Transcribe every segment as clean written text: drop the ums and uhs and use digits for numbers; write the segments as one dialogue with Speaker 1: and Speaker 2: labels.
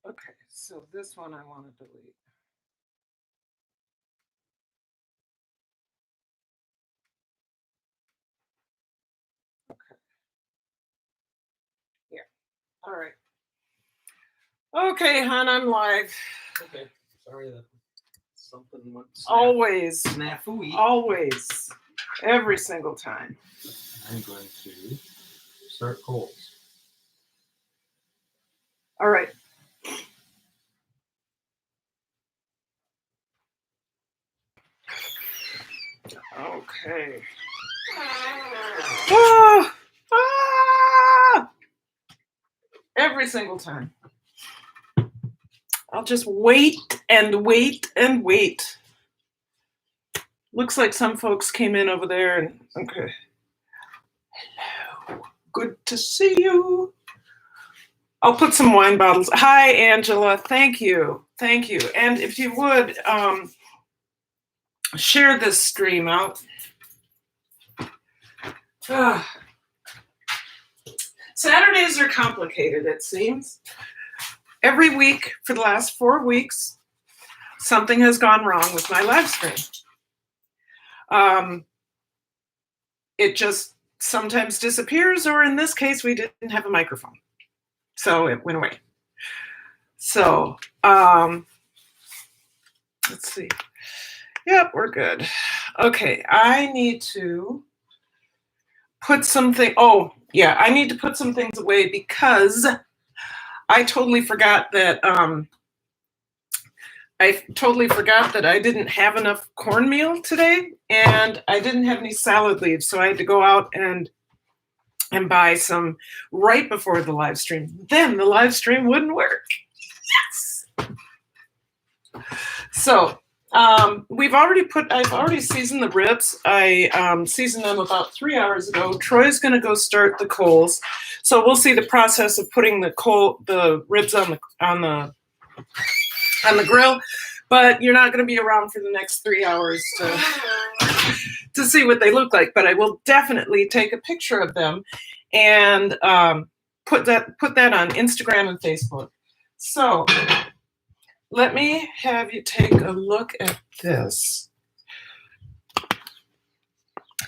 Speaker 1: Okay, so this one I want to delete. Okay. Yeah. All right. Okay, hon, I'm live.
Speaker 2: Okay. Sorry that something went
Speaker 1: Always.
Speaker 2: snafu-y.
Speaker 1: Always. Every single time.
Speaker 2: I'm going to start coals.
Speaker 1: All right. Okay. Ah! Ah! Every single time. I'll just wait and wait and wait. Looks like some folks came in over there and okay. Hello. Good to see you. I'll put some wine bottles. Hi, Angela. Thank you. Thank you. And if you would, share this stream out. Saturdays are complicated, it seems. Every week for the last 4 weeks, something has gone wrong with my live stream. It just sometimes disappears, or in this case, we didn't have a microphone. So it went away. So let's see. Yep, we're good. Okay, I need to put something. Oh, yeah, I need to put some things away because I totally forgot that I didn't have enough cornmeal today, and I didn't have any salad leaves, so I had to go out and buy some right before the live stream. Then the live stream wouldn't work. Yes. So I've already seasoned the ribs. I seasoned them about 3 hours ago. Troy's going to go start the coals. So we'll see the process of putting the ribs on the grill, but you're not going to be around for the next 3 hours to see what they look like. But I will definitely take a picture of them and put that on Instagram and Facebook. So let me have you take a look at this.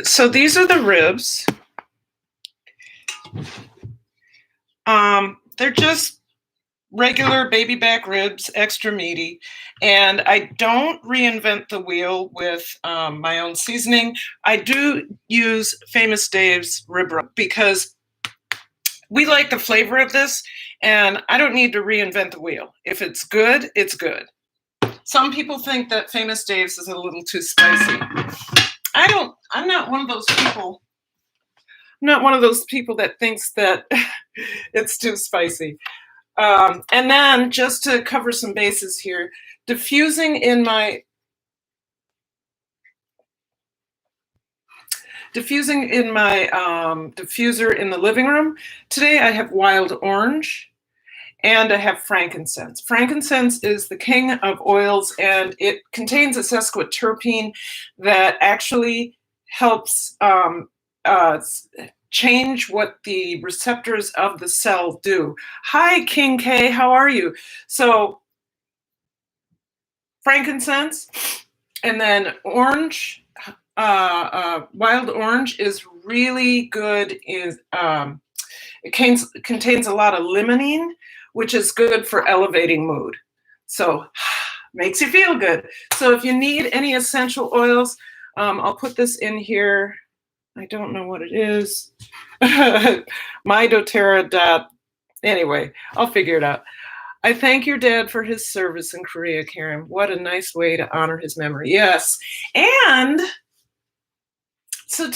Speaker 1: So these are the ribs. They're just regular baby back ribs, extra meaty. And I don't reinvent the wheel with my own seasoning. I do use Famous Dave's rib rub because we like the flavor of this, and I don't need to reinvent the wheel. If it's good, it's good. Some people think that Famous Dave's is a little too spicy. I'm not one of those people. I'm not one of those people that thinks that it's too spicy. And then just to cover some bases here, diffusing in my diffuser in the living room. Today I have wild orange and I have frankincense. Frankincense is the king of oils, and it contains a sesquiterpene that actually helps change what the receptors of the cell do. Hi, King K, how are you? So frankincense, and then orange. Wild orange is really good. It contains a lot of limonene, which is good for elevating mood. So makes you feel good. So if you need any essential oils, I'll put this in here. I don't know what it is. My doTERRA. Anyway, I'll figure it out. I thank your dad for his service in Korea, Karen. What a nice way to honor his memory. Yes. And so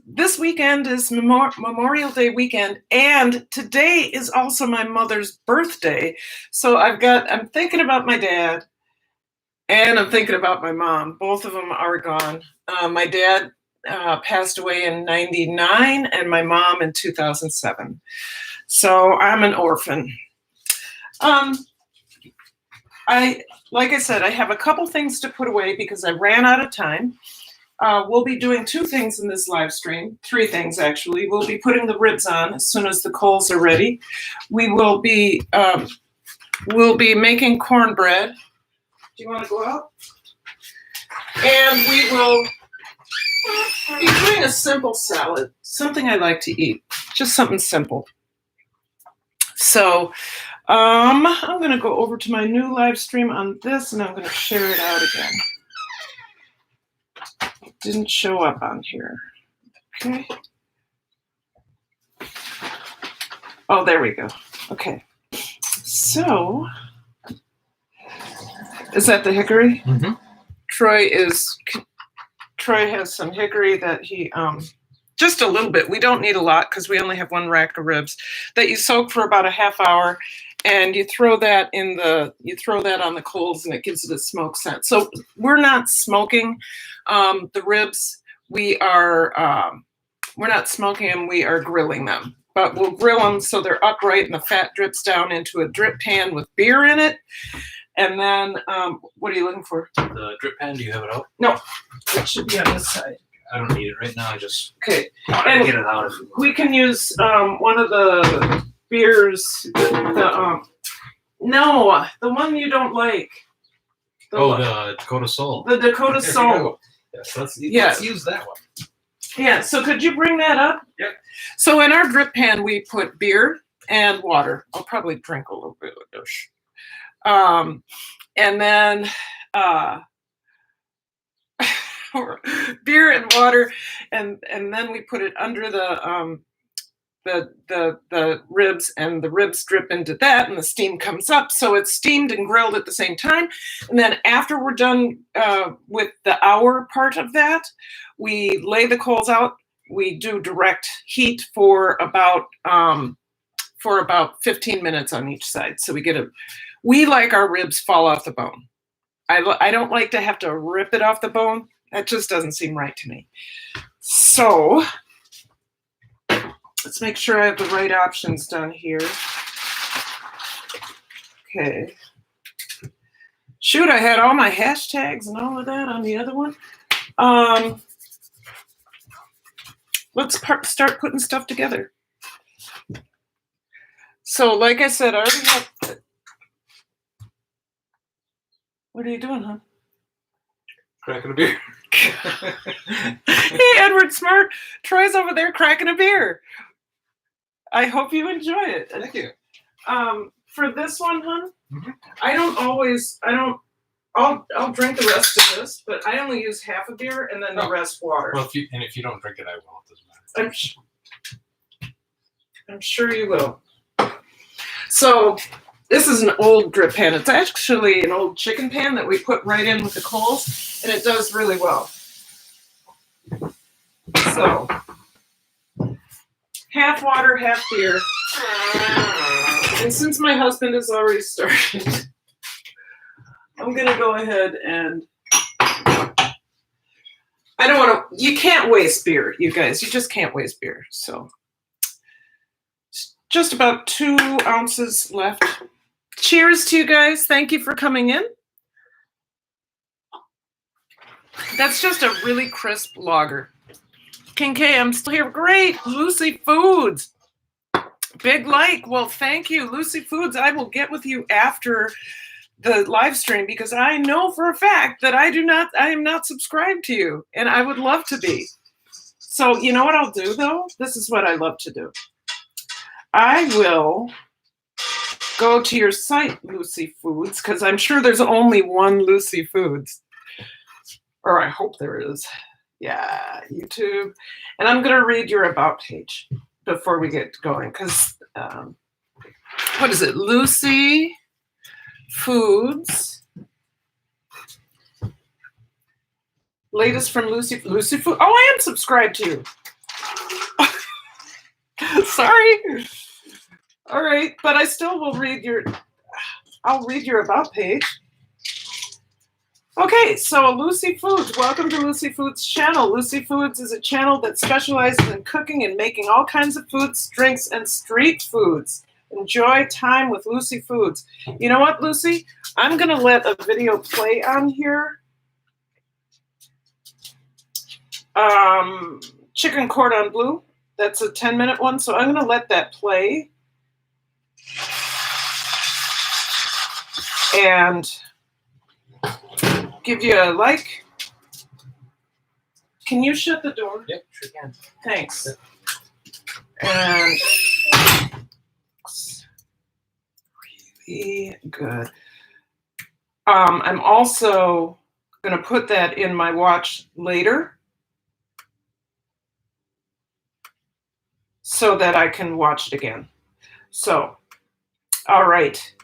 Speaker 1: this weekend is Memorial Day weekend, and today is also my mother's birthday. So I'm thinking about my dad, and I'm thinking about my mom. Both of them are gone. My dad passed away in '99, and my mom in 2007. So I'm an orphan. Like I said, I have a couple things to put away because I ran out of time. We'll be doing 2 things in this live stream, 3 things actually. We'll be putting the ribs on as soon as the coals are ready. We will be we'll be making cornbread. Do you want to go out? And we will be doing a simple salad, something I like to eat, just something simple. So I'm going to go over to my new live stream on this, and I'm going to share it out again. It didn't show up on here. Okay. Oh, there we go. Okay. So, is that the hickory?
Speaker 2: Mm-hmm.
Speaker 1: Troy has some hickory that he just a little bit. We don't need a lot because we only have one rack of ribs that you soak for about a half hour, and you throw that on the coals, and it gives it a smoke scent. So we're not smoking the ribs. We're not smoking them. We are grilling them. But we'll grill them so they're upright and the fat drips down into a drip pan with beer in it. And then, what are you looking for?
Speaker 2: The drip pan, do you have it out?
Speaker 1: No, it should be on this side.
Speaker 2: I don't need it right now. I just
Speaker 1: Okay.
Speaker 2: want to get it out.
Speaker 1: We can use one of the beers. No, the one you don't like.
Speaker 2: The Dakota Soul.
Speaker 1: The Dakota Soul.
Speaker 2: Yes, let's use that one.
Speaker 1: Yeah, so could you bring that up?
Speaker 2: Yep.
Speaker 1: So in our drip pan, we put beer and water. I'll probably drink a little bit of this. And then beer and water, and then we put it under the ribs, and the ribs drip into that, and the steam comes up. So it's steamed and grilled at the same time. And then after we're done with the hour part of that, we lay the coals out. We do direct heat for about 15 minutes on each side. So we like our ribs fall off the bone. I don't like to have to rip it off the bone. That just doesn't seem right to me. So let's make sure I have the right options done here. Okay. Shoot, I had all my hashtags and all of that on the other one. Let's start putting stuff together. So, like I said, I already have. What are you doing, huh?
Speaker 2: Cracking a beer.
Speaker 1: Hey, Edward Smart. Troy's over there cracking a beer. I hope you enjoy it.
Speaker 2: Thank you.
Speaker 1: For this one, hon,
Speaker 2: Mm-hmm.
Speaker 1: I'll drink the rest of this, but I only use half a beer and then the rest water.
Speaker 2: Well, if you don't drink it, I will. It doesn't matter.
Speaker 1: I'm sure you will. So this is an old drip pan. It's actually an old chicken pan that we put right in with the coals, and it does really well. So half water, half beer. And since my husband has already started, I'm going to go ahead and you can't waste beer, you guys. You just can't waste beer. So just about 2 ounces left. Cheers to you guys. Thank you for coming in. That's just a really crisp lager. King K, I'm still here. Great. Lucy Foods. Big like. Well, thank you, Lucy Foods. I will get with you after the live stream because I know for a fact that I am not subscribed to you, and I would love to be. So you know what I'll do though? This is what I love to do. I will go to your site, Lucy Foods, because I'm sure there's only one Lucy Foods. Or I hope there is. Yeah, YouTube. And I'm going to read your about page before we get going. Because, what is it? Lucy Foods. Latest from Lucy Foods. Oh, I am subscribed to you. Sorry. All right, but I still will I'll read your about page. Okay, so Lucy Foods, welcome to Lucy Foods' channel. Lucy Foods is a channel that specializes in cooking and making all kinds of foods, drinks, and street foods. Enjoy time with Lucy Foods. You know what, Lucy? I'm going to let a video play on here. Chicken cordon bleu. That's a 10-minute one, so I'm going to let that play. and give you a like. Can you shut the door?
Speaker 2: Yep, sure can.
Speaker 1: Thanks.
Speaker 2: Yep.
Speaker 1: And really good. I'm also going to put that in my watch later so that I can watch it again. So, all right.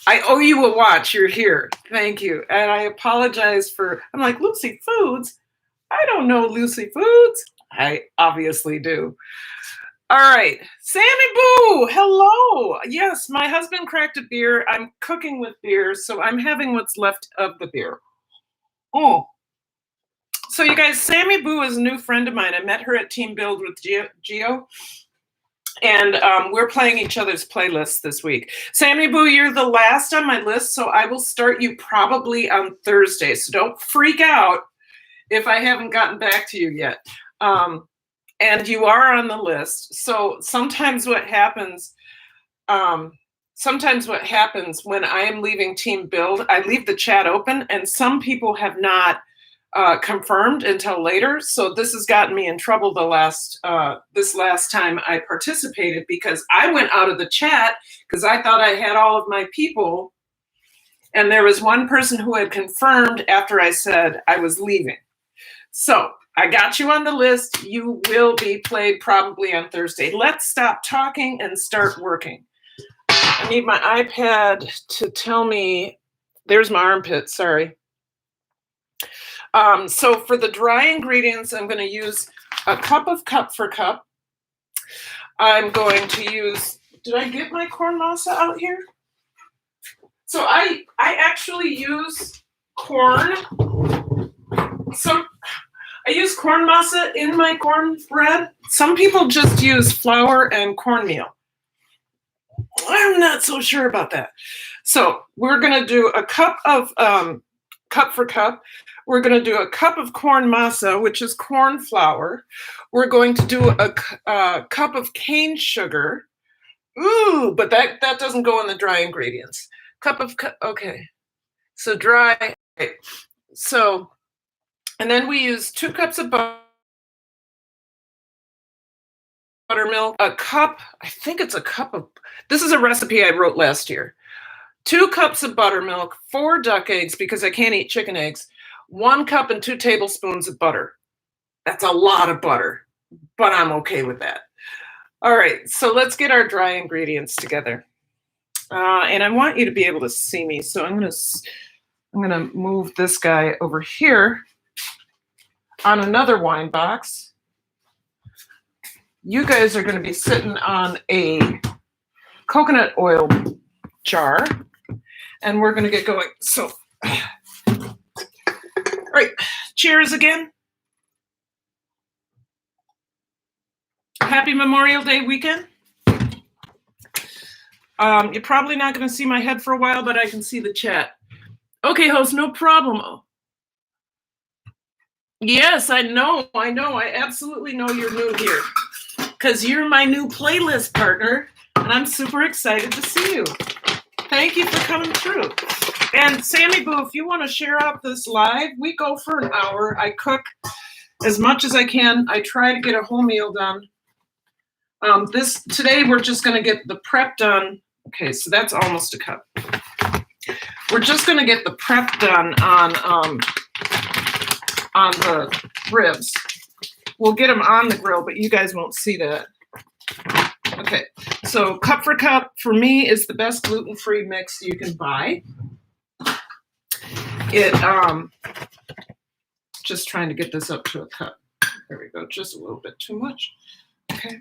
Speaker 1: I owe you a watch. You're here. Thank you. And I apologize for, I'm like, Lucy Foods? I don't know Lucy Foods. I obviously do. All right. Sammy Boo, hello. Yes, my husband cracked a beer. I'm cooking with beer, so I'm having what's left of the beer. Oh. So you guys, Sammy Boo is a new friend of mine. I met her at Team Build with Geo. And we're playing each other's playlists this week. Sammy Boo, you're the last on my list, so I will start you probably on Thursday. So don't freak out if I haven't gotten back to you yet. And you are on the list. So sometimes what happens when I am leaving Team Build, I leave the chat open, and some people have not confirmed until later. So this has gotten me in trouble this last time I participated, because I went out of the chat because I thought I had all of my people, and there was one person who had confirmed after I said I was leaving. So I got you on the list. You will be played probably on Thursday. Let's stop talking and start working. I need my iPad to tell me, there's my armpit, sorry. So for the dry ingredients, I'm going to use a cup of cup for cup. I'm going to use, did I get my corn masa out here? So I actually use corn. So I use corn masa in my cornbread. Some people just use flour and cornmeal. I'm not so sure about that. So we're going to do a cup of cup for cup. We're going to do a cup of corn masa, which is corn flour. We're going to do a cup of cane sugar. Ooh, but that doesn't go in the dry ingredients. Okay. So dry. Okay. So, and then we use 2 cups of buttermilk, a cup, I think it's a cup of, this is a recipe I wrote last year. 2 cups of buttermilk, 4 duck eggs, because I can't eat chicken eggs, 1 cup and 2 tablespoons of butter. That's a lot of butter, but I'm okay with that. All right, so let's get our dry ingredients together. And I want you to be able to see me, so I'm gonna move this guy over here on another wine box. You guys are gonna be sitting on a coconut oil jar, and we're gonna get going. So, all right, cheers again. Happy Memorial Day weekend. You're probably not going to see my head for a while, but I can see the chat. Okay, host, no problem. Yes, I know. I absolutely know you're new here, because you're my new playlist partner, and I'm super excited to see you. Thank you for coming through. And Sammy Boo, if you want to share out this live, we go for an hour. I cook as much as I can. I try to get a whole meal done. Today we're just going to get the prep done. Okay, so that's almost a cup. We're just going to get the prep done on the ribs. We'll get them on the grill, but you guys won't see that. Okay, so cup for cup for me is the best gluten-free mix you can buy. Just trying to get this up to a cup. There we go, just a little bit too much. Okay.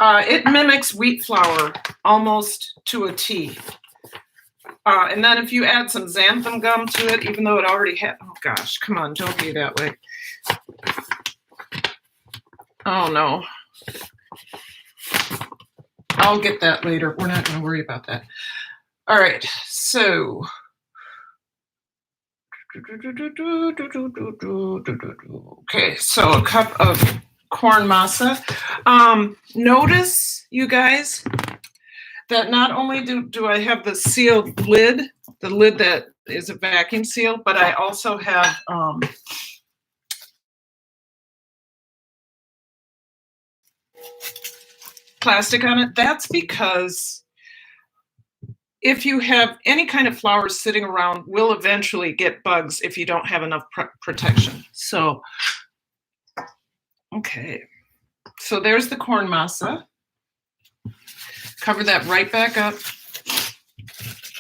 Speaker 1: It mimics wheat flour almost to a T. And then if you add some xanthan gum to it, even though it already had, oh gosh, come on, don't be that way. Oh no. I'll get that later. We're not going to worry about that. All right, so. Okay, so a cup of corn masa. Notice, you guys, that not only do I have the sealed lid, the lid that is a vacuum seal, but I also have plastic on it. That's because if you have any kind of flour sitting around, we'll eventually get bugs if you don't have enough protection. So, okay. So there's the corn masa. Cover that right back up.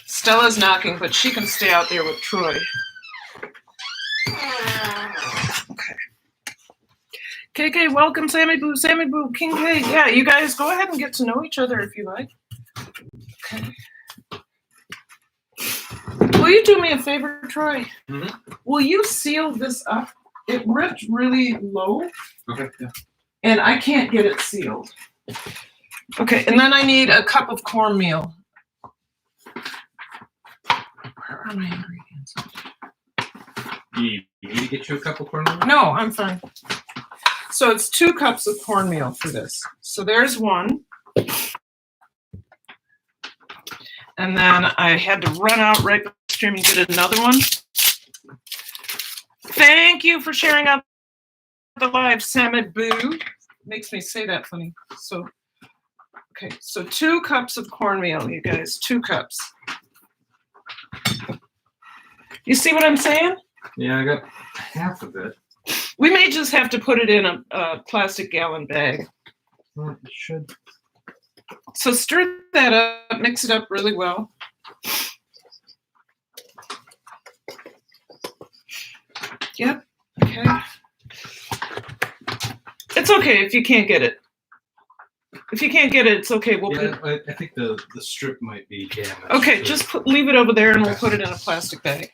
Speaker 1: Stella's knocking, but she can stay out there with Troy. Okay. KK, welcome, Sammy Boo, King K. Yeah, you guys go ahead and get to know each other if you like. Okay. Will you do me a favor, Troy? Mm-hmm. Will you seal this up? It ripped really low.
Speaker 2: Okay, yeah.
Speaker 1: And I can't get it sealed. Okay, and then I need a cup of cornmeal. Where are my ingredients?
Speaker 2: You need to get you a cup of cornmeal?
Speaker 1: No, I'm fine. So it's 2 cups of cornmeal for this. So there's one. And then I had to run out right upstream and get another one. Thank you for sharing out the live, Sammy Boo. Makes me say that funny. So, okay, so 2 cups of cornmeal, you guys, 2 cups. You see what I'm saying?
Speaker 2: Yeah, I got half of it.
Speaker 1: We may just have to put it in a plastic gallon bag.
Speaker 2: Well, it should.
Speaker 1: So stir that up, mix it up really well. Yep, okay. It's okay if you can't get it. If you can't get it, it's okay. We'll put
Speaker 2: I think the strip might be damaged.
Speaker 1: Okay, just leave it over there and we'll put it in a plastic bag.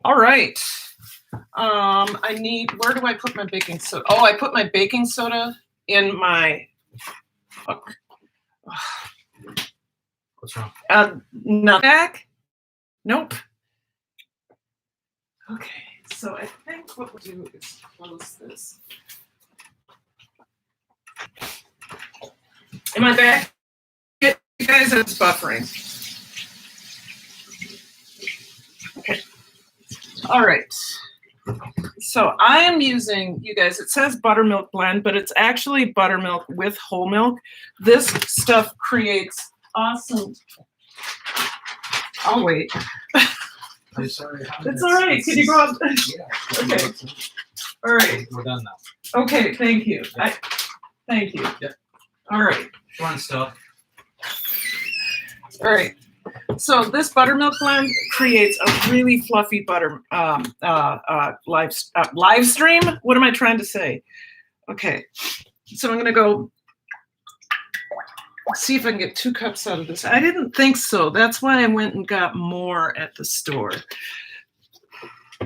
Speaker 1: All right. I need, where do I put my baking soda? Oh, I put my baking soda in my,
Speaker 2: What's wrong?
Speaker 1: not back? Nope. Okay, so I think what we'll do is close this. Am I back? You guys, it's buffering. Okay. All right. So I am using, you guys, it says buttermilk blend, but it's actually buttermilk with whole milk. This stuff creates awesome. I'll wait.
Speaker 2: I'm sorry.
Speaker 1: It's all right. Can you go up?
Speaker 2: Yeah.
Speaker 1: Okay. All right.
Speaker 2: We're done now.
Speaker 1: Okay. Thank you.
Speaker 2: Yeah.
Speaker 1: Thank you.
Speaker 2: Yep.
Speaker 1: All right.
Speaker 2: Fun stuff.
Speaker 1: All right. So this buttermilk blend creates a really fluffy butter live stream. What am I trying to say? Okay. So I'm gonna go see if I can get 2 cups out of this. I didn't think so. That's why I went and got more at the store.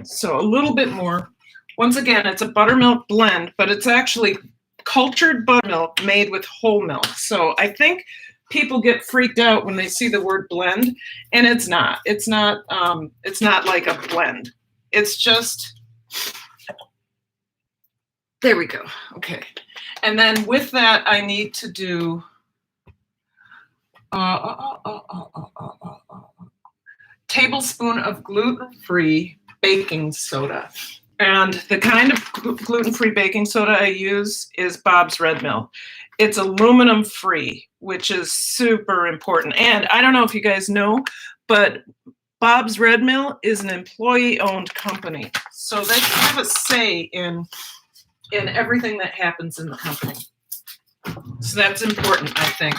Speaker 1: So a little bit more. Once again, it's a buttermilk blend, but it's actually cultured buttermilk made with whole milk. So I think people get freaked out when they see the word blend, and it's not. It's not like a blend. It's just, there we go. Okay. And then with that, I need to do tablespoon of gluten-free baking soda. And the kind of gluten-free baking soda I use is Bob's Red Mill. It's aluminum-free, which is super important. And I don't know if you guys know, but Bob's Red Mill is an employee-owned company. So they have a say in everything that happens in the company. So that's important, I think.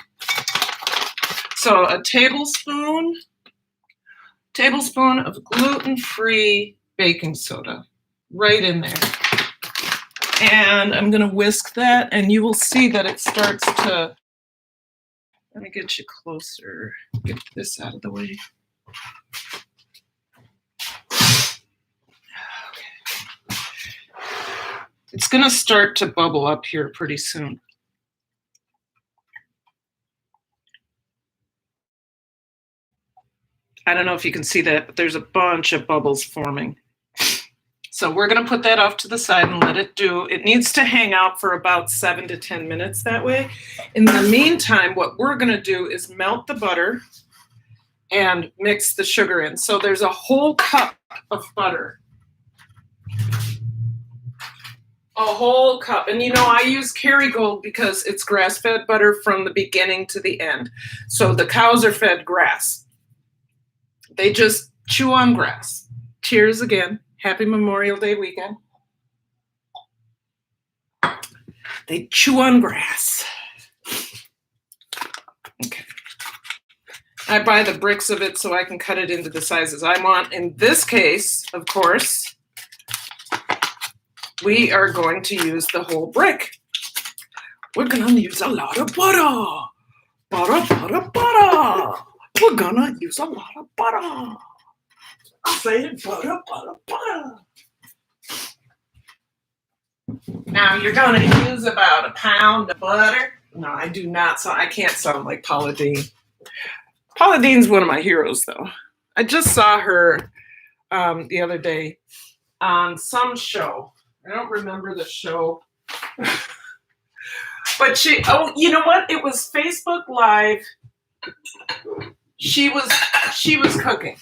Speaker 1: So a tablespoon of gluten-free baking soda right in there. And I'm going to whisk that, and you will see that it starts to, let me get you closer, get this out of the way. Okay. It's going to start to bubble up here pretty soon. I don't know if you can see that, but there's a bunch of bubbles forming. So we're going to put that off to the side and let it do. It needs to hang out for about 7 to 10 minutes that way. In the meantime, what we're going to do is melt the butter and mix the sugar in. So there's a whole cup of butter. A whole cup. And you know, I use Kerrygold because it's grass-fed butter from the beginning to the end. So the cows are fed grass. They just chew on grass. Cheers again. Happy Memorial Day weekend. They chew on grass. Okay. I buy the bricks of it so I can cut it into the sizes I want. In this case, of course, we are going to use the whole brick. We're gonna use a lot of butter. Butter, butter, butter. We're gonna use a lot of butter. I said butter, butter, butter. Now you're gonna use about a pound of butter. No, I do not. So I can't sound like Paula Deen. Paula Deen's one of my heroes, though. I just saw her the other day on some show. I don't remember the show. But she, oh, you know what? It was Facebook Live. She was cooking.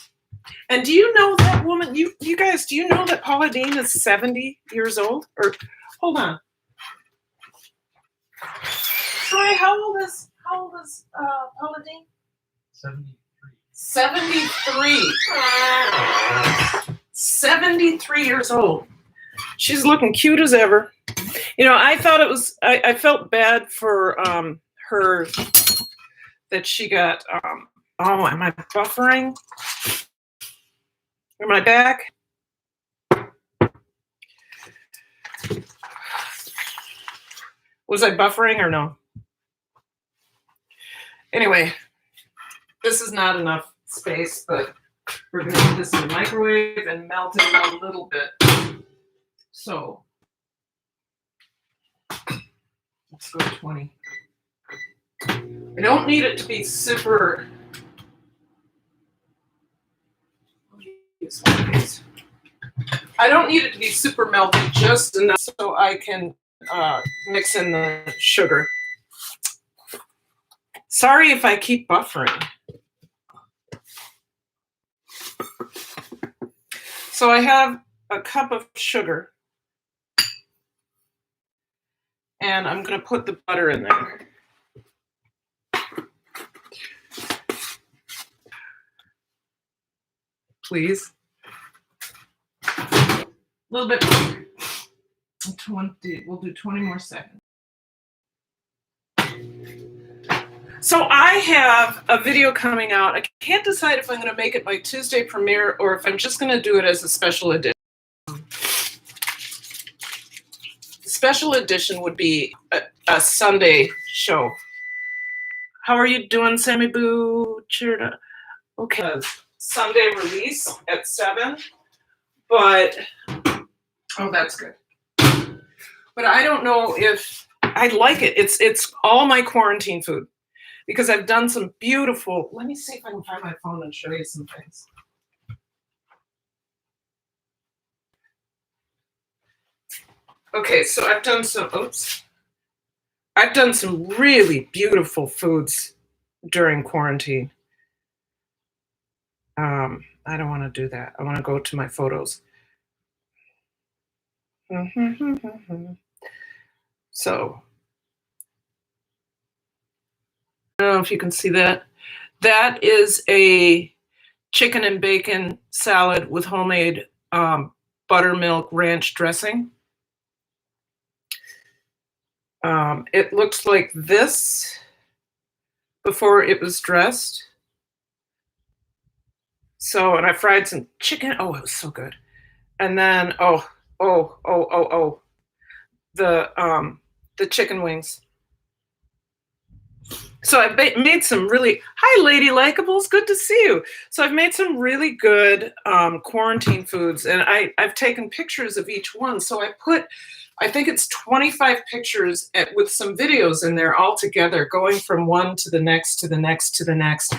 Speaker 1: And do you know that woman? You guys, do you know that Paula Deen is 70 years old? Or hold on. Troy, how old is Paula Deen?
Speaker 2: 73.
Speaker 1: 73. 73 years old. She's looking cute as ever. You know, I thought it was, I felt bad for her that she got, oh, am I buffering? Am I back? Was I buffering or no? Anyway, this is not enough space, but we're going to put this in the microwave and melt it a little bit. So let's go 20. I don't need it to be super. I don't need it to be super melted, just enough so I can mix in the sugar. Sorry if I keep buffering. So I have a cup of sugar, and I'm going to put the butter in there. Please. A little bit more. 20, we'll do 20 more seconds. So I have a video coming out. I can't decide if I'm going to make it my Tuesday premiere or if I'm just going to do it as a special edition. Special edition would be a Sunday show. How are you doing, Sammy Boo? Cheered up. Okay. Sunday release at 7. But, oh, that's good. But I don't know if I like it. It's all my quarantine food because I've done some beautiful, let me see if I can find my phone and show you some things. Okay, so I've done some really beautiful foods during quarantine. I don't want to do that. I want to go to my photos. So, I don't know if you can see that. That is a chicken and bacon salad with homemade buttermilk ranch dressing. It looks like this before it was dressed. So, and I fried some chicken. Oh, it was so good. And then, the chicken wings. So I made some really, hi Lady Likeables, good to see you. So I've made some really good quarantine foods, and I've taken pictures of each one. So I think it's 25 pictures with some videos in there all together, going from one to the next, to the next, to the next.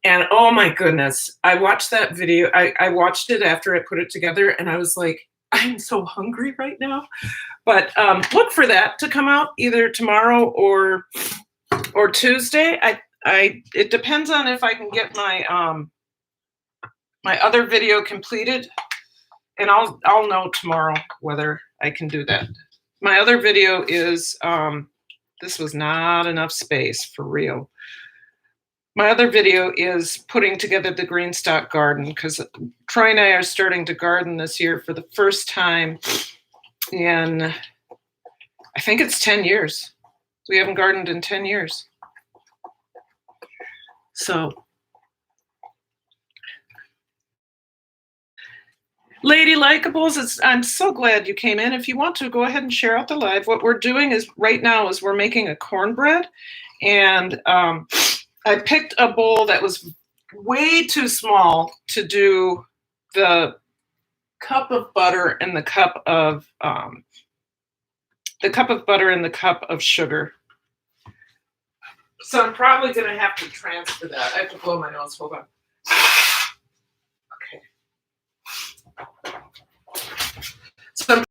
Speaker 1: And oh my goodness, I watched that video. I watched it after I put it together, and I was like, I'm so hungry right now. But look for that to come out either tomorrow or Tuesday. It depends on if I can get my my other video completed, and I'll know tomorrow whether I can do that. My other video is this was not enough space for real. My other video is putting together the green stock garden, because Troy and I are starting to garden this year for the first time in, I think it's 10 years. We haven't gardened in 10 years. So, Lady Likeables, I'm so glad you came in. If you want to, go ahead and share out the live. What we're doing is right now is we're making a cornbread, and I picked a bowl that was way too small to do the cup of butter and the cup of sugar. So I'm probably going to have to transfer that. I have to blow my nose. Hold on. Okay. So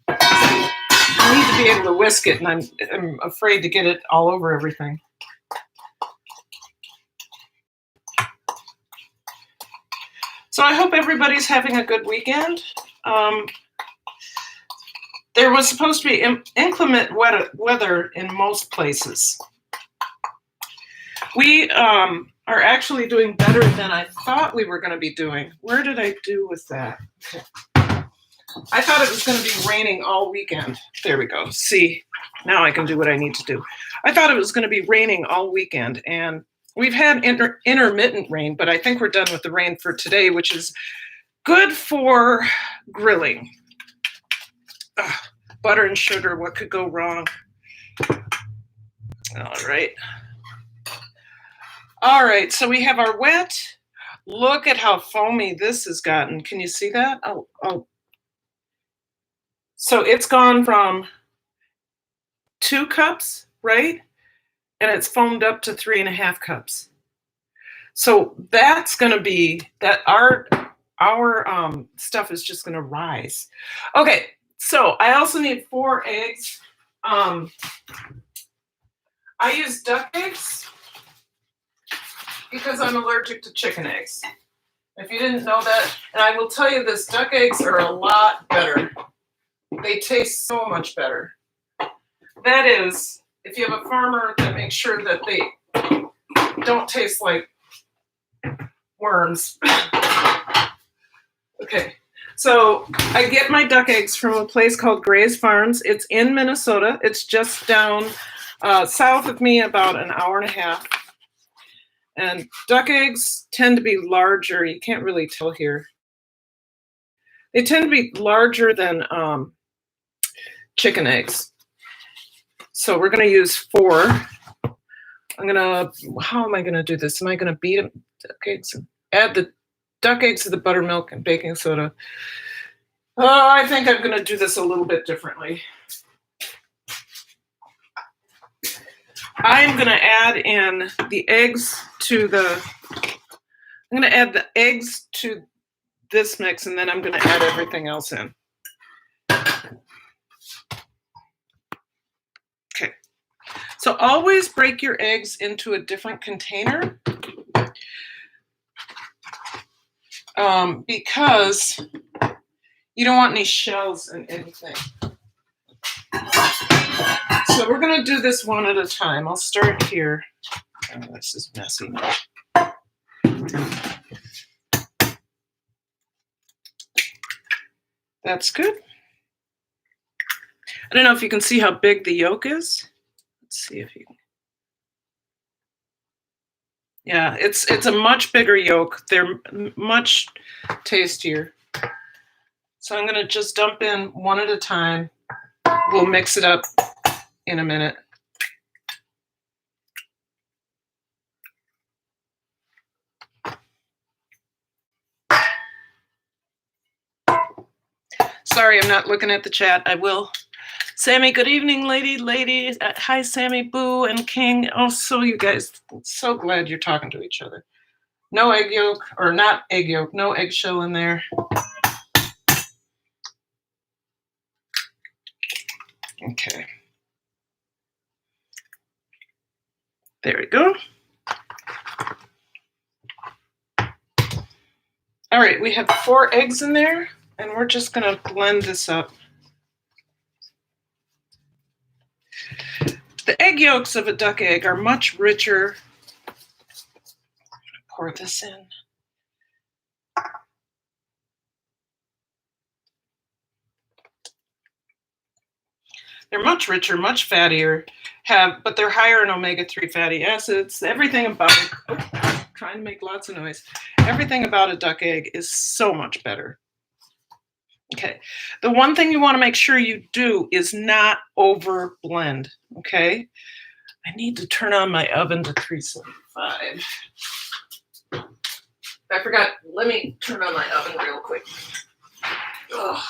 Speaker 1: I need to be able to whisk it, and I'm afraid to get it all over everything. So I hope everybody's having a good weekend. There was supposed to be inclement weather in most places. We are actually doing better than I thought we were going to be doing. Where did I do with that? Okay. I thought it was going to be raining all weekend. There we go. See, now I can do what I need to do. I thought it was going to be raining all weekend, and we've had intermittent rain, but I think we're done with the rain for today, which is good for grilling. Ugh, butter and sugar, what could go wrong? All right. All right, so we have our wet. Look at how foamy this has gotten. Can you see that? Oh. So it's gone from 2 cups, right? And it's foamed up to 3.5 cups. So that's going to be that our stuff is just going to rise. Okay, so I also need 4 eggs. I use duck eggs because I'm allergic to chicken eggs. If you didn't know that, and I will tell you this, duck eggs are a lot better. They taste so much better. That is, if you have a farmer that makes sure that they don't taste like worms. Okay, so I get my duck eggs from a place called Gray's Farms. It's in Minnesota. It's just down south of me, about an hour and a half. And duck eggs tend to be larger. You can't really tell here. They tend to be larger than chicken eggs. So we're going to use 4. How am I going to do this? Am I going to beat them, duck eggs, and add the duck eggs to the buttermilk and baking soda? Oh, I think I'm going to do this a little bit differently. I'm going to add in the eggs to I'm going to add the eggs to this mix, and then I'm going to add everything else in. Okay. So always break your eggs into a different container because you don't want any shells in anything. So we're going to do this one at a time. I'll start here. Oh, this is messy. That's good. I don't know if you can see how big the yolk is. Let's see if you can. Yeah, it's a much bigger yolk. They're much tastier. So I'm going to just dump in one at a time. We'll mix it up in a minute. Sorry, I'm not looking at the chat. I will. Sammy, good evening, lady. Hi, Sammy, Boo, and King. Oh, so you guys, so glad you're talking to each other. No egg yolk, or not egg yolk, no eggshell in there. Okay. There we go. All right, we have 4 eggs in there, and we're just gonna blend this up. The egg yolks of a duck egg are much richer. Pour this in. They're much richer, much fattier, but they're higher in omega-3 fatty acids. Everything about it, trying to make lots of noise. Everything about a duck egg is so much better. Okay, the one thing you want to make sure you do is not over blend, okay? I need to turn on my oven to 375. I forgot, let me turn on my oven real quick. Ugh.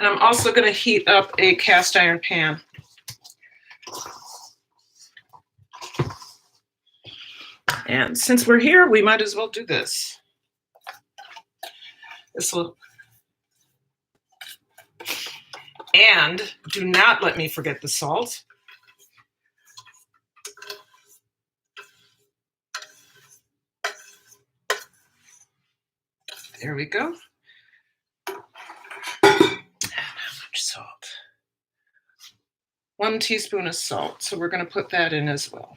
Speaker 1: And I'm also going to heat up a cast iron pan. And since we're here, we might as well do this. And do not let me forget the salt. There we go. How much salt? 1 teaspoon of salt. So we're going to put that in as well.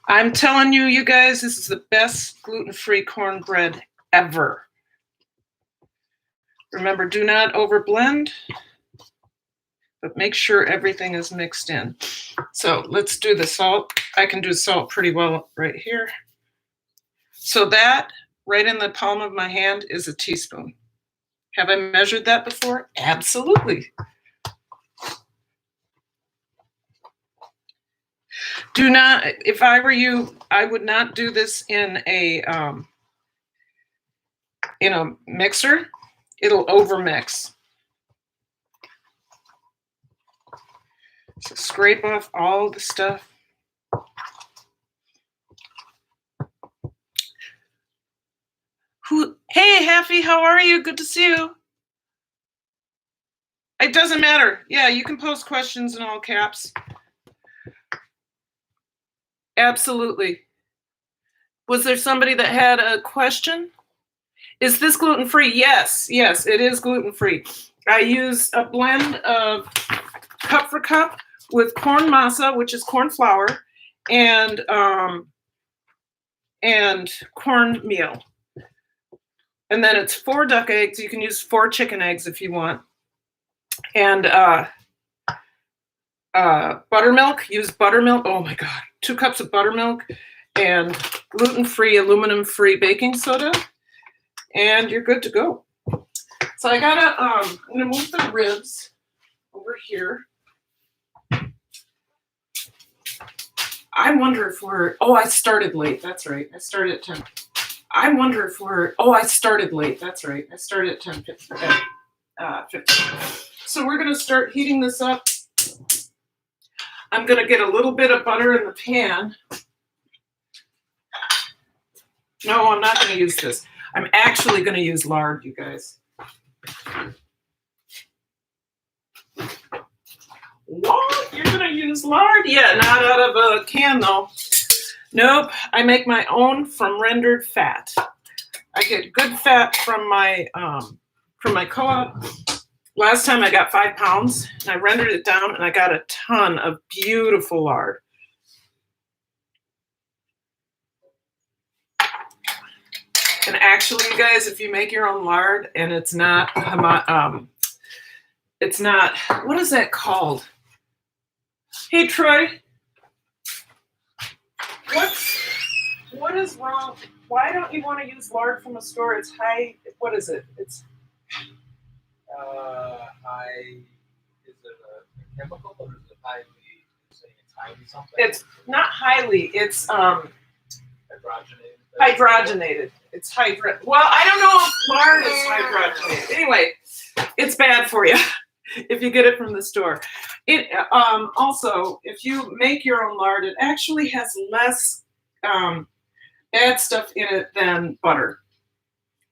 Speaker 1: I'm telling you, you guys, this is the best gluten-free cornbread ever. Remember, do not overblend, but make sure everything is mixed in. So let's do the salt. I can do salt pretty well right here. So that, right in the palm of my hand, is a teaspoon. Have I measured that before? Absolutely. Do not, if I were you, I would not do this in a mixer. It'll overmix. So scrape off all the stuff. Hey, Haffy, how are you? Good to see you. It doesn't matter. Yeah, you can post questions in all caps. Absolutely. Was there somebody that had a question? Is this gluten-free? Yes, it is gluten-free. I use a blend of cup for cup with corn masa, which is corn flour, and cornmeal. And then it's 4 duck eggs. You can use 4 chicken eggs if you want. And buttermilk, use buttermilk. Oh my God, 2 cups of buttermilk and gluten-free, aluminum-free baking soda. And you're good to go. So I'm gonna move the ribs over here. I wonder if I started late. That's right. I started at 10. I started late. That's right. I started at 10:50. 15. So we're gonna start heating this up. I'm gonna get a little bit of butter in the pan. No, I'm not gonna use this. I'm actually gonna use lard, you guys. What? You're gonna use lard? Yeah, not out of a can though. Nope, I make my own from rendered fat. I get good fat from my co-op. Last time I got 5 pounds and I rendered it down and I got a ton of beautiful lard. And actually, you guys, if you make your own lard and it's not, what is that called? Hey, Troy. What is wrong? Why don't you want to use lard from a store? It's high, what is it? It's
Speaker 2: high, is it a chemical or is it highly, you're saying it's highly something?
Speaker 1: It's not highly, it's
Speaker 2: Hydrogenated.
Speaker 1: hydrogenated. It's hydrogenated. Well, I don't know if lard is hydrogenated. Anyway, it's bad for you if you get it from the store. It also, if you make your own lard, it actually has less bad stuff in it than butter.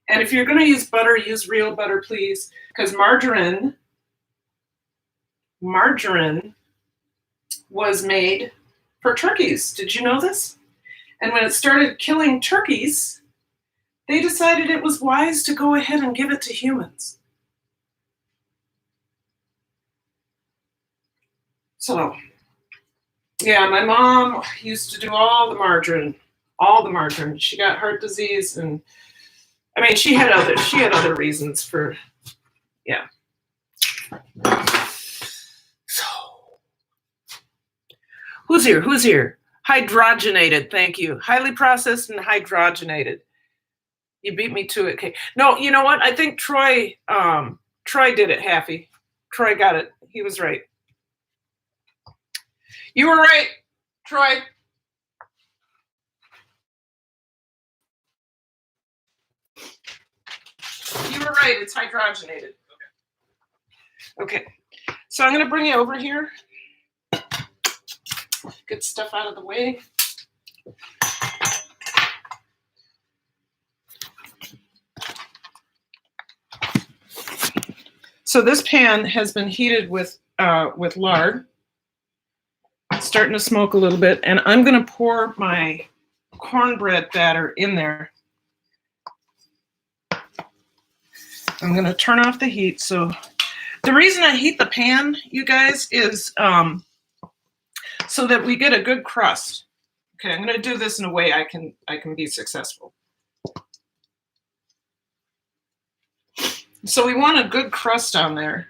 Speaker 1: And if you're going to use butter, use real butter, please, because margarine was made for turkeys. Did you know this? And when it started killing turkeys, they decided it was wise to go ahead and give it to humans. So, yeah, my mom used to do all the margarine. She got heart disease, and I mean, she had other reasons for, yeah. So, who's here? Hydrogenated, thank you. Highly processed and hydrogenated. You beat me to it, Kate. No, you know what? I think Troy did it, Haffy. Troy got it. He was right. You were right, Troy. You were right. It's hydrogenated. Okay. So I'm going to bring you over here. Get stuff out of the way. So this pan has been heated with lard. It's starting to smoke a little bit, and I'm going to pour my cornbread batter in there. I'm going to turn off the heat. So the reason I heat the pan, you guys, is so that we get a good crust. Okay, I'm going to do this in a way I can be successful. So we want a good crust on there.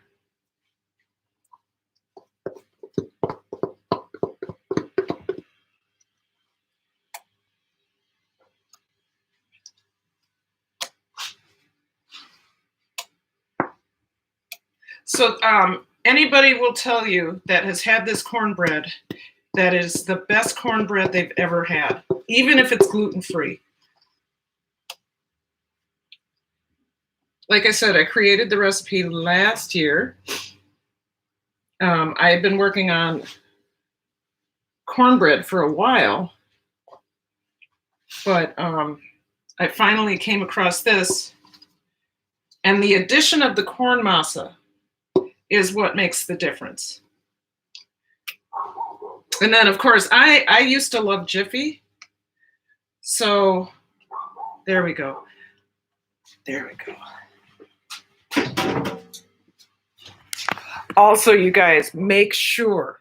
Speaker 1: So anybody will tell you that has had this cornbread, that is the best cornbread they've ever had, even if it's gluten-free. Like I said, I created the recipe last year. I had been working on cornbread for a while, but I finally came across this, and the addition of the corn masa is what makes the difference. And then, of course, I used to love Jiffy, so there we go. There we go. Also, you guys, make sure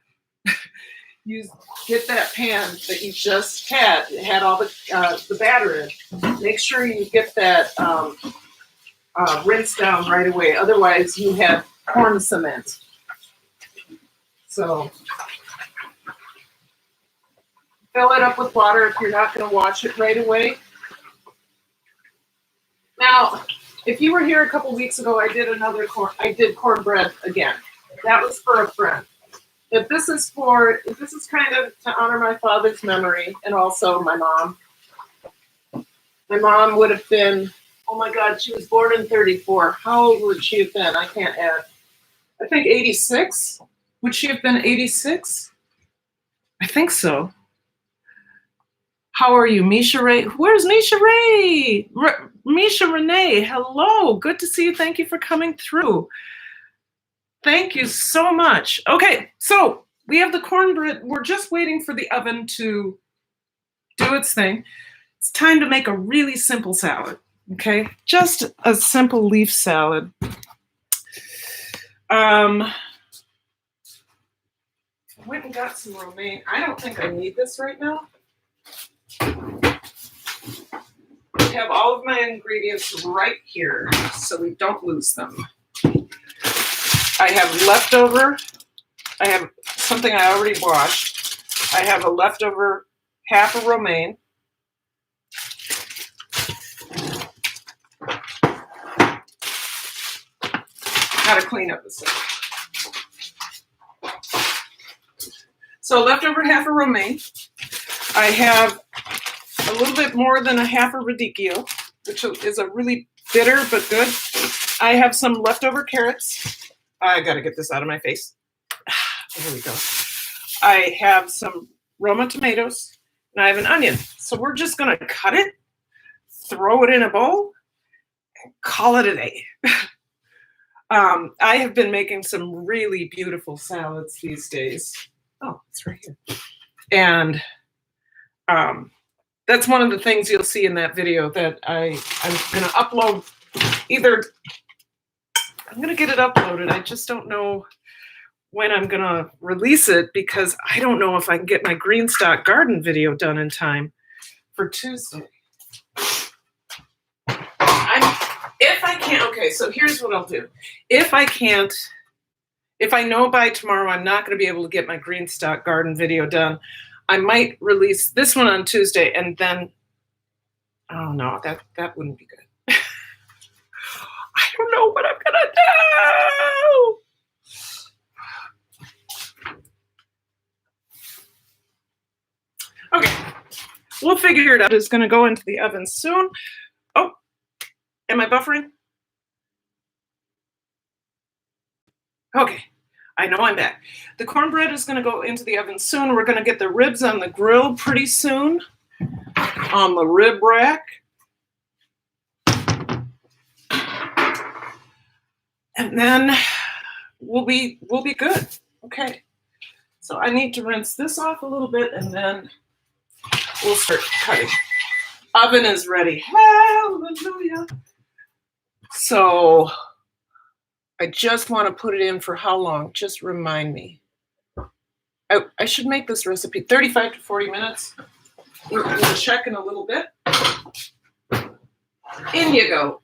Speaker 1: you get that pan that you just had. It had all the batter in. Make sure you get that rinsed down right away. Otherwise, you have corn cement. So fill it up with water if you're not going to wash it right away. Now, if you were here a couple weeks ago, I did cornbread again. That was for a friend. If this is kind of to honor my father's memory and also my mom. My mom would have been, oh my God, she was born in 34. How old would she have been? I can't add. I think 86. Would she have been 86? I think so. How are you, Misha Ray? Where's Misha Ray? Misha Renee, hello. Good to see you. Thank you for coming through. Thank you so much. Okay, so we have the cornbread. We're just waiting for the oven to do its thing. It's time to make a really simple salad, okay? Just a simple leaf salad. I went and got some romaine. I don't think I need this right now. I have all of my ingredients right here so we don't lose them. I have leftover. I have something I already washed. I have a leftover half of romaine. Gotta clean up this thing. So leftover half of romaine. I have a little bit more than a half a radicchio. which is a really bitter but good. I have some leftover carrots. I got to get this out of my face. There we go. I have some Roma tomatoes, and I have an onion. So we're just going to cut it, throw it in a bowl, and call it a day. I have been making some really beautiful salads these days. Oh, it's right here. And that's one of the things you'll see in that video that I'm going to upload. Either I'm going to get it uploaded. I just don't know when I'm going to release it because I don't know if I can get my green stock garden video done in time for Tuesday. If I can't, okay, so here's what I'll do. If I know by tomorrow I'm not going to be able to get my green stock garden video done, I might release this one on Tuesday and then, oh no, that wouldn't be good. I don't know what I'm going to do. Okay, we'll figure it out. It's going to go into the oven soon. Oh, am I buffering? Okay, I know I'm back. The cornbread is going to go into the oven soon. We're going to get the ribs on the grill pretty soon on the rib rack. And then we'll be good. Okay. So I need to rinse this off a little bit and then we'll start cutting. Oven is ready. Hallelujah. So I just want to put it in for how long? Just remind me. I should make this recipe 35 to 40 minutes. We'll check in a little bit. In you go.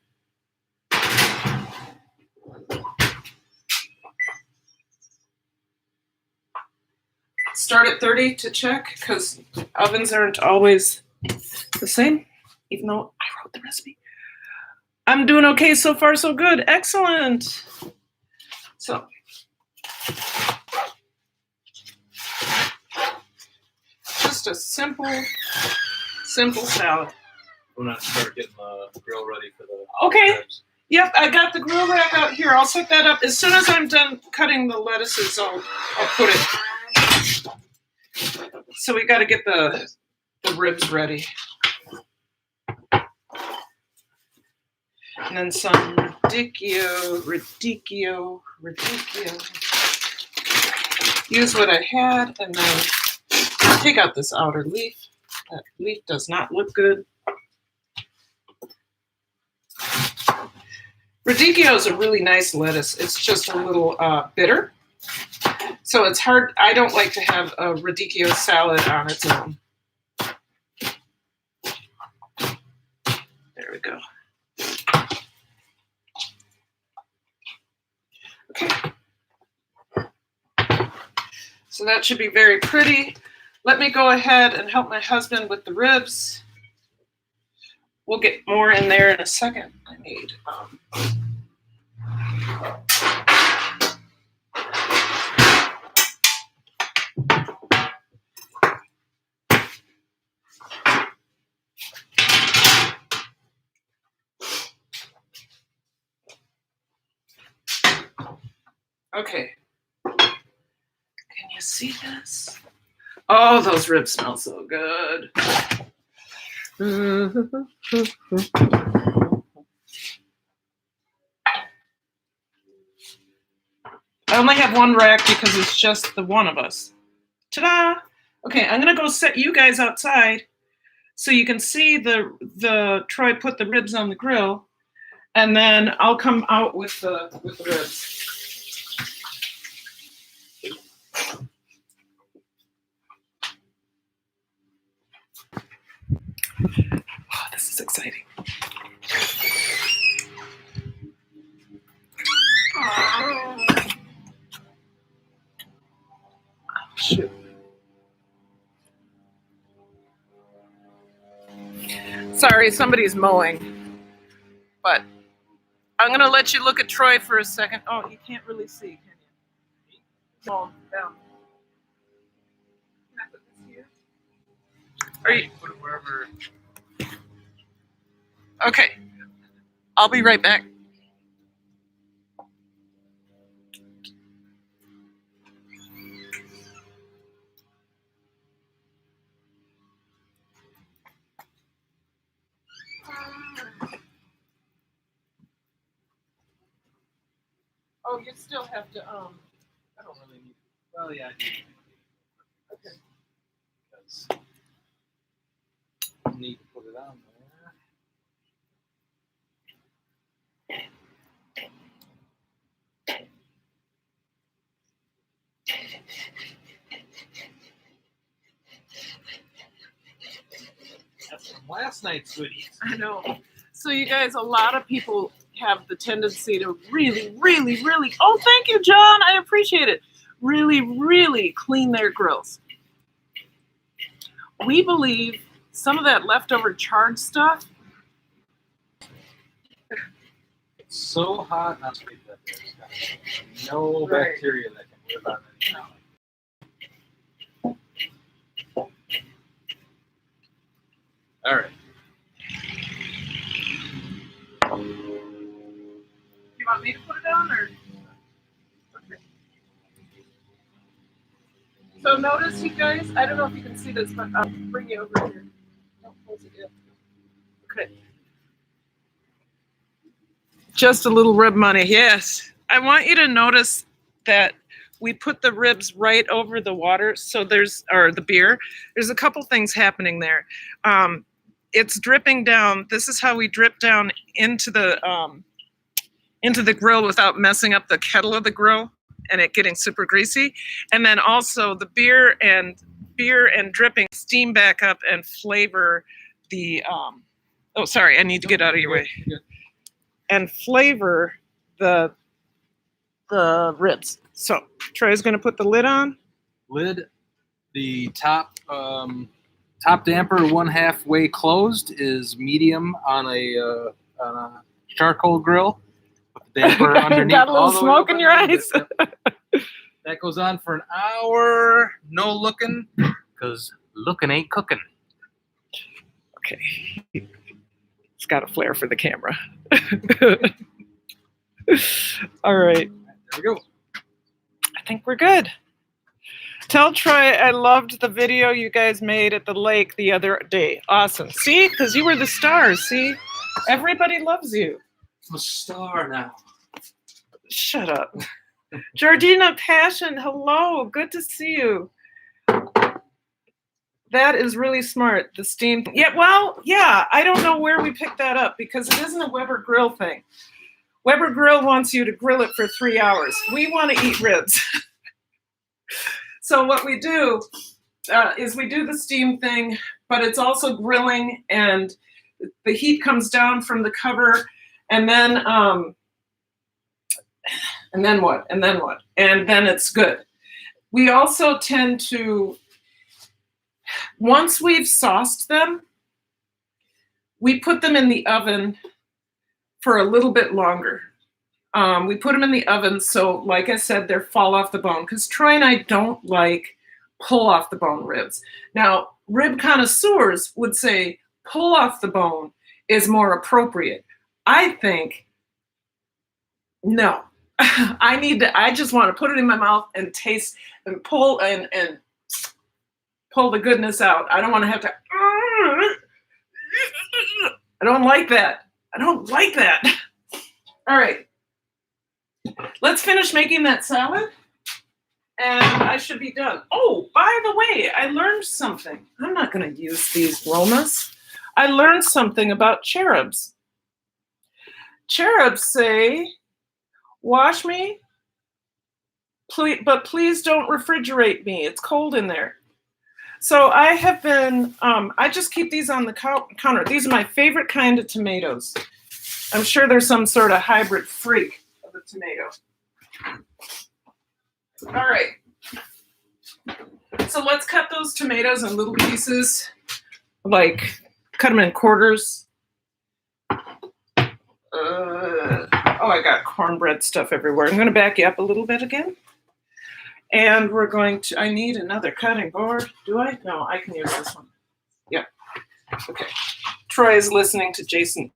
Speaker 1: Start at 30 to check because ovens aren't always the same, even though I wrote the recipe. I'm doing okay so far, so good. Excellent. So, just a simple salad.
Speaker 2: I'm gonna start getting the grill ready for the
Speaker 1: Okay.
Speaker 2: ribs.
Speaker 1: Yep, I got the grill rack out here. I'll set that up. As soon as I'm done cutting the lettuces, I'll put it. So we got to get the ribs ready. And then some radicchio. Use what I had and then take out this outer leaf. That leaf does not look good. Radicchio is a really nice lettuce. It's just a little bitter. So it's hard. I don't like to have a radicchio salad on its own. There we go. Okay. So that should be very pretty. Let me go ahead and help my husband with the ribs. We'll get more in there in a second. I need okay. Can you see this? Oh, those ribs smell so good. I only have one rack because it's just the one of us. Ta-da! Okay, I'm gonna go set you guys outside so you can see the Troy put the ribs on the grill, and then I'll come out with the ribs. Oh, this is exciting. Oh, shoot. Sorry, somebody's mowing. But I'm going to let you look at Troy for a second. Oh, you can't really see, can you? No, down. Can I put this here? Are you?
Speaker 2: Put it wherever.
Speaker 1: Okay, I'll be right back. Oh, you still have to,
Speaker 2: I don't really need. Well, yeah, I do.
Speaker 1: okay.
Speaker 2: Because I need to put it on there. That's from last night's goodies.
Speaker 1: I know. So you guys, a lot of people have the tendency to really, oh, thank you, John. I appreciate it. Really clean their grills. We believe some of that leftover charred stuff.
Speaker 2: It's so hot not to that there's no
Speaker 1: Right.
Speaker 2: bacteria that can live on anything. All right.
Speaker 1: You want me to put it on, or? Okay. So notice, you guys, I don't know if you can see this, but I'll bring you over here. Don't close it yet. Okay. Just a little rib money, yes. I want you to notice that we put the ribs right over the water, so or the beer. There's a couple things happening there. It's dripping down. This is how we drip down into the grill without messing up the kettle of the grill and it getting super greasy. And then also the beer and dripping steam back up and flavor the. Oh, sorry, I need to get out of your way. And flavor the ribs. So Troy's going to put the lid on.
Speaker 2: Lid, the top damper 1/2 way closed is medium on a charcoal grill. Put the damper underneath.
Speaker 1: Got a little smoke in your eyes.
Speaker 2: That goes on for an hour. No looking, because looking ain't cooking.
Speaker 1: Okay. It's got a flair for the camera. All right.
Speaker 2: There we go.
Speaker 1: I think we're good. Tell Troy I loved the video you guys made at the lake the other day. Awesome. See? Because you were the stars. See? Everybody loves you.
Speaker 2: I'm a star now.
Speaker 1: Shut up. Jardina Passion, hello. Good to see you. That is really smart. The steam. Yeah, well, yeah. I don't know where we picked that up because it isn't a Weber Grill thing. Weber Grill wants you to grill it for 3 hours. We want to eat ribs. So what we do is we do the steam thing, but it's also grilling, and the heat comes down from the cover, and then what? And then it's good. We also tend to, once we've sauced them, we put them in the oven for a little bit longer. We put them in the oven so, like I said, they're fall off the bone, because Troy and I don't like pull off the bone ribs. Now, rib connoisseurs would say pull off the bone is more appropriate. I think, no. I just want to put it in my mouth and taste and pull and pull the goodness out. I don't want to have to, I don't like that. All right. Let's finish making that salad, and I should be done. Oh, by the way, I learned something. I'm not going to use these Romas. I learned something about cherubs. Cherubs say, wash me, but please don't refrigerate me. It's cold in there. So I have been, I just keep these on the counter. These are my favorite kind of tomatoes. I'm sure there's some sort of hybrid freak of a tomato. All right. So let's cut those tomatoes in little pieces, like cut them in quarters. I got cornbread stuff everywhere. I'm going to back you up a little bit again. And we're going to, I need another cutting board. Do I? No, I can use this one. Yep. Okay. Troy is listening to Jason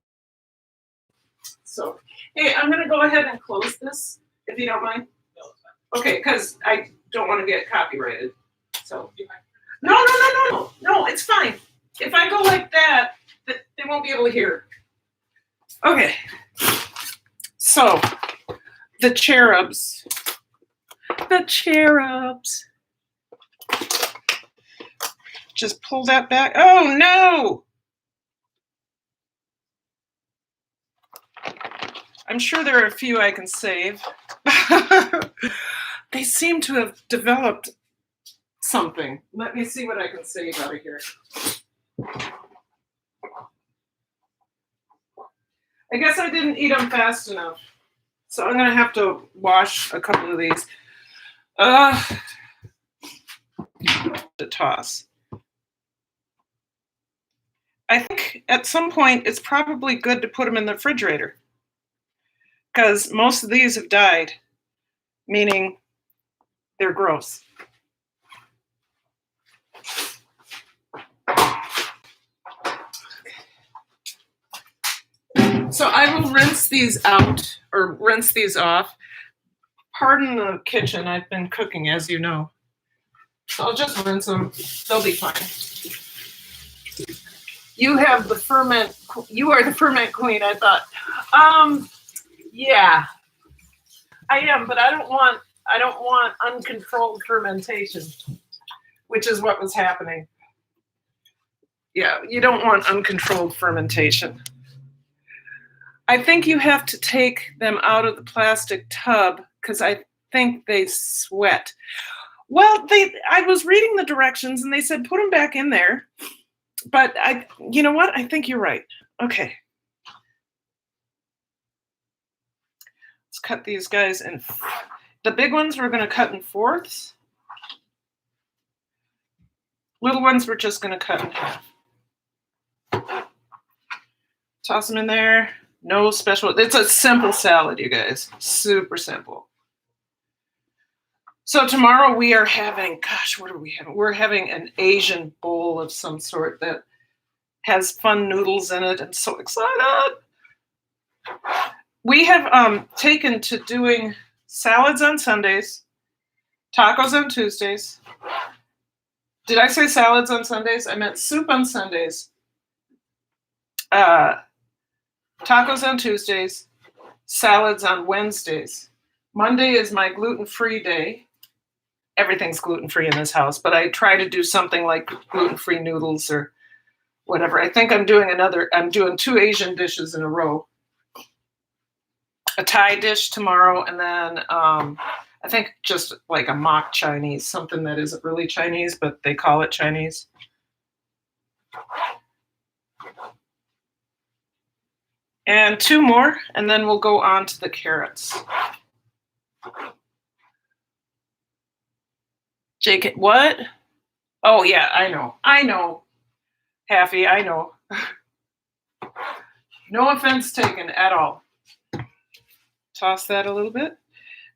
Speaker 1: So, hey, I'm gonna go ahead and close this, if you don't mind. Okay, because I don't want to get copyrighted. So, no, it's fine. If I go like that, they won't be able to hear. Okay. So, the cherubs. The cherubs. Just pull that back. Oh, no! I'm sure there are a few I can save. They seem to have developed something. Let me see what I can save out of here. I guess I didn't eat them fast enough. So I'm going to have to wash a couple of these. To toss. I think at some point it's probably good to put them in the refrigerator, because most of these have died, meaning they're gross. So I will rinse these out, or rinse these off. Pardon the kitchen, I've been cooking, as you know. So I'll just rinse them. They'll be fine. You have the ferment. You are the ferment queen, I thought. Yeah, I am, but I don't want uncontrolled fermentation, which is what was happening. Yeah, you don't want uncontrolled fermentation. I think you have to take them out of the plastic tub because I think they sweat. Well, I was reading the directions and they said put them back in there. But you know what? I think you're right. Okay. Let's cut these guys in. The big ones we're going to cut in fourths. Little ones we're just going to cut in half. Toss them in there. No special. It's a simple salad, you guys. Super simple. So tomorrow we are having, gosh, what are we having? We're having an Asian bowl of some sort that has fun noodles in it. I'm so excited. We have taken to doing salads on Sundays, tacos on Tuesdays. Did I say salads on Sundays? I meant soup on Sundays. Tacos on Tuesdays, salads on Wednesdays. Monday is my gluten-free day. Everything's gluten-free in this house, but I try to do something like gluten-free noodles or whatever. I think I'm doing 2 Asian dishes in a row. A Thai dish tomorrow, and then I think just like a mock Chinese, something that isn't really Chinese, but they call it Chinese. And 2 more, and then we'll go on to the carrots. Jake, what? Oh, yeah, I know. Haffy, I know. No offense taken at all. Toss that a little bit.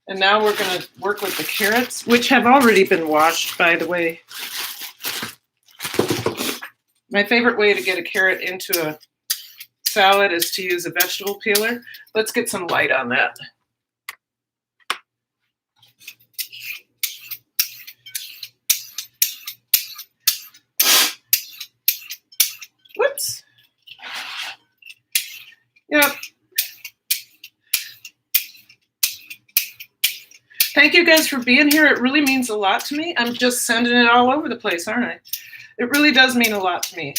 Speaker 1: And now we're going to work with the carrots, which have already been washed, by the way. My favorite way to get a carrot into a salad is to use a vegetable peeler. Let's get some light on that. Whoops. Yep. Thank you guys for being here. It really means a lot to me. I'm just sending it all over the place, aren't I? It really does mean a lot to me.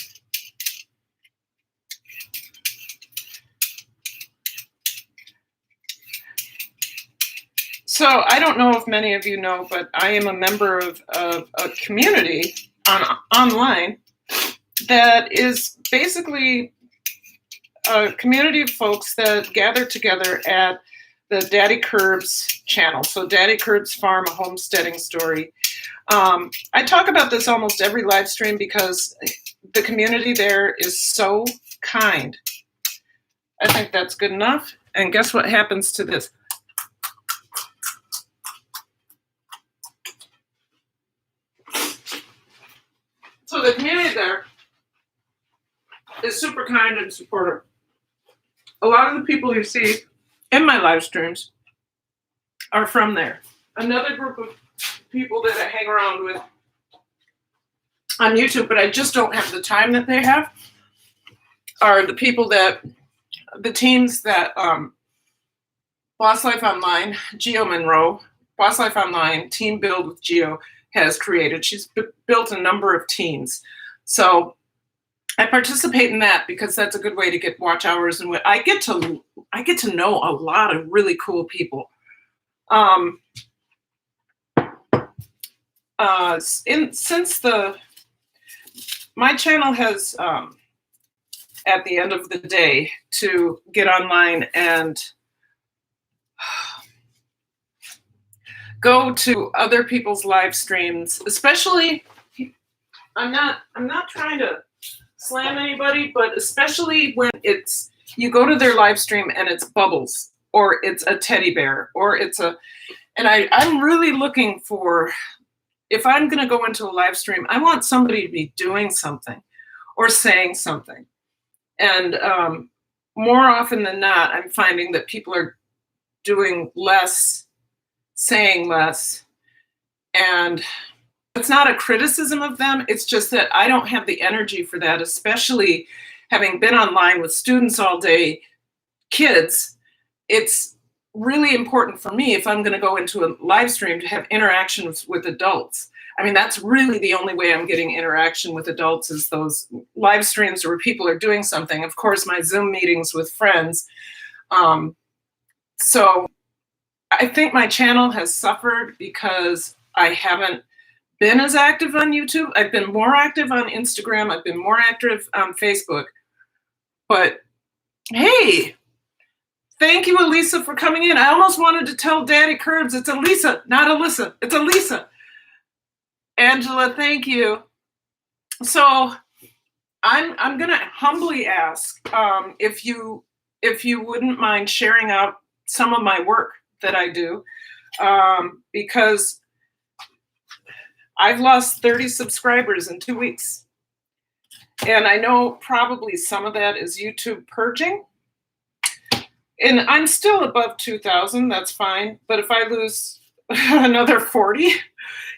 Speaker 1: So I don't know if many of you know, but I am a member of a community online that is basically a community of folks that gather together at the Daddy Curbs channel. So Daddy Curbs Farm, a homesteading story. I talk about this almost every live stream because the community there is so kind. I think that's good enough. And guess what happens to this? So the community there is super kind and supportive. a lot of the people you see in my live streams are from there. Another group of people that I hang around with on YouTube, but I just don't have the time that they have, are the teams that Boss Life Online, Geo Monroe, Boss Life Online, Team Build with Geo has created. She's built a number of teams. So I participate in that because that's a good way to get watch hours, and I get to know a lot of really cool people. My channel has at the end of the day to get online and go to other people's live streams, especially, I'm not trying to slam anybody, but especially when you go to their live stream and it's Bubbles or it's a teddy bear or I'm really looking for, if I'm going to go into a live stream, I want somebody to be doing something or saying something. And more often than not, I'm finding that people are doing less, saying less. And it's not a criticism of them. It's just that I don't have the energy for that, especially having been online with students all day, kids. It's really important for me, if I'm going to go into a live stream, to have interactions with adults. I mean, that's really the only way I'm getting interaction with adults, is those live streams where people are doing something. Of course, my Zoom meetings with friends. So I think my channel has suffered because I haven't been as active on YouTube. I've been more active on Instagram. I've been more active on Facebook. But hey, thank you, Elisa, for coming in. I almost wanted to tell Daddy Curbs it's Elisa, not Alyssa. It's Elisa. Angela, thank you. So I'm going to humbly ask if you wouldn't mind sharing out some of my work that I do, because I've lost 30 subscribers in 2 weeks. And I know probably some of that is YouTube purging. And I'm still above 2,000, that's fine. But if I lose another 40,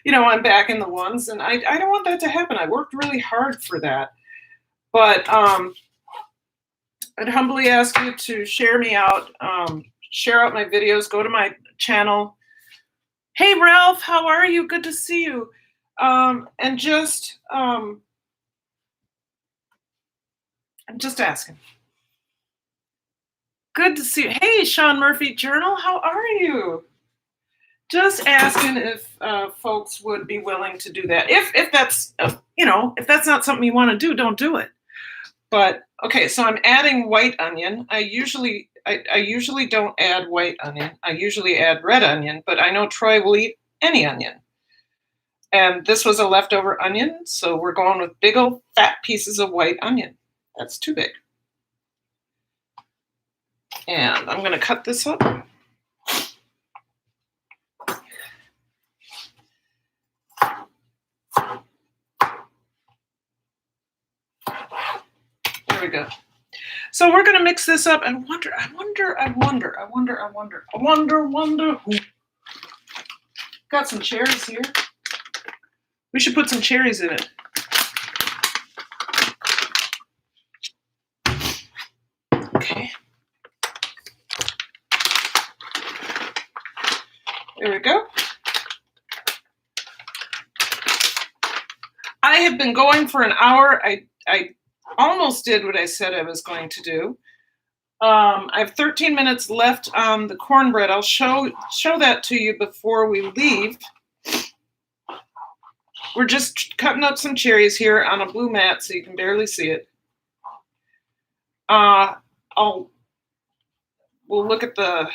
Speaker 1: I'm back in the ones. And I don't want that to happen. I worked really hard for that. But I'd humbly ask you to share me out, share out my videos, go to my channel. Hey, Ralph, how are you? Good to see you. And just, I'm just asking. Good to see you. Hey, Sean Murphy Journal, how are you? Just asking if folks would be willing to do that. If that's, if that's not something you want to do, don't do it. But okay, so I'm adding white onion. I usually don't add white onion. I usually add red onion, but I know Troy will eat any onion. And this was a leftover onion, so we're going with big old fat pieces of white onion. That's too big. And I'm going to cut this up. There we go. So we're going to mix this up and wonder. Got some cherries here. We should put some cherries in it. Okay. There we go. I have been going for an hour. I almost did what I said I was going to do. I have 13 minutes left on the cornbread. I'll show that to you before we leave. We're just cutting up some cherries here on a blue mat so you can barely see it. We'll look at the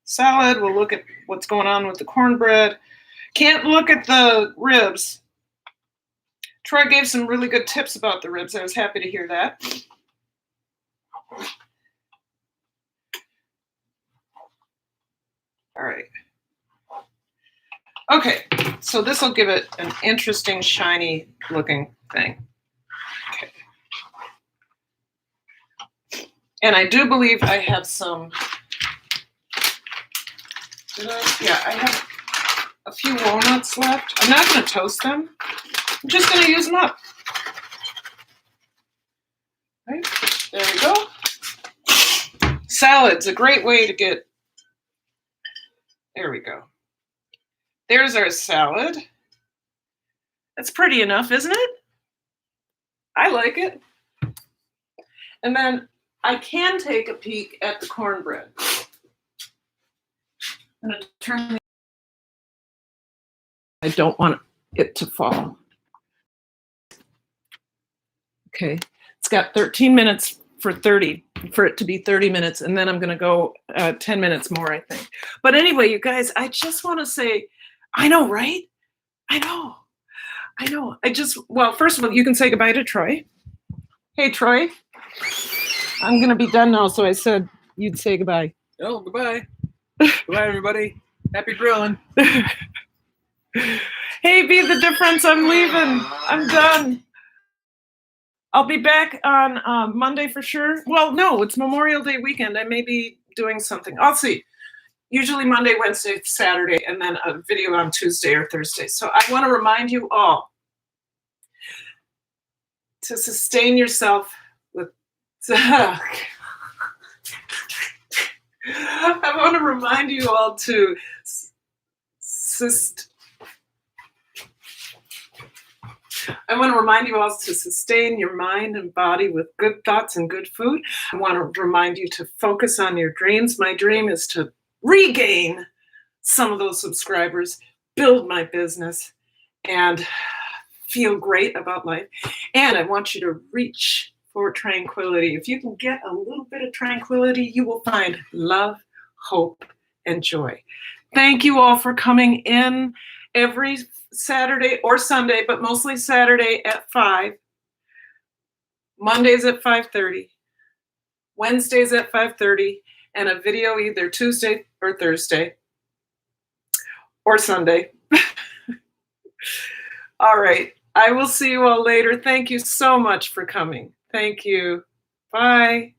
Speaker 1: salad. We'll look at what's going on with the cornbread. Can't look at the ribs. Troy gave some really good tips about the ribs. I was happy to hear that. All right. Okay, so this will give it an interesting, shiny looking thing. Okay. And I do believe I have some, yeah, I have a few walnuts left. I'm not going to toast them. I'm just going to use them up. Right, there we go. Salad's a great way to get, there we go. There's our salad. That's pretty enough, isn't it? I like it. And then I can take a peek at the cornbread. I'm going to turn. I don't want it to fall. Okay, it's got 13 minutes for it to be 30 minutes, and then I'm going to go 10 minutes more, I think. But anyway, you guys, I just want to say, I know, right? I know. Well, first of all, you can say goodbye to Troy. Hey, Troy. I'm going to be done now, so I said you'd say goodbye.
Speaker 2: Oh, goodbye. Goodbye, everybody. Happy grilling.
Speaker 1: Hey, Be the Difference. I'm leaving. I'm done. I'll be back on Monday for sure. Well, no, it's Memorial Day weekend. I may be doing something. I'll see. Usually Monday, Wednesday, Saturday, and then a video on Tuesday or Thursday. So I want to remind you all to sustain yourself with. I want to remind you all to sustain your mind and body with good thoughts and good food. I want to remind you to focus on your dreams. My dream is to regain some of those subscribers, build my business, and feel great about life. And I want you to reach for tranquility. If you can get a little bit of tranquility, you will find love, hope, and joy. Thank you all for coming in every Saturday or Sunday, but mostly Saturday at 5. Mondays at 5:30. Wednesdays at 5:30. And a video either Tuesday or Thursday or Sunday. All right. I will see you all later. Thank you so much for coming. Thank you. Bye.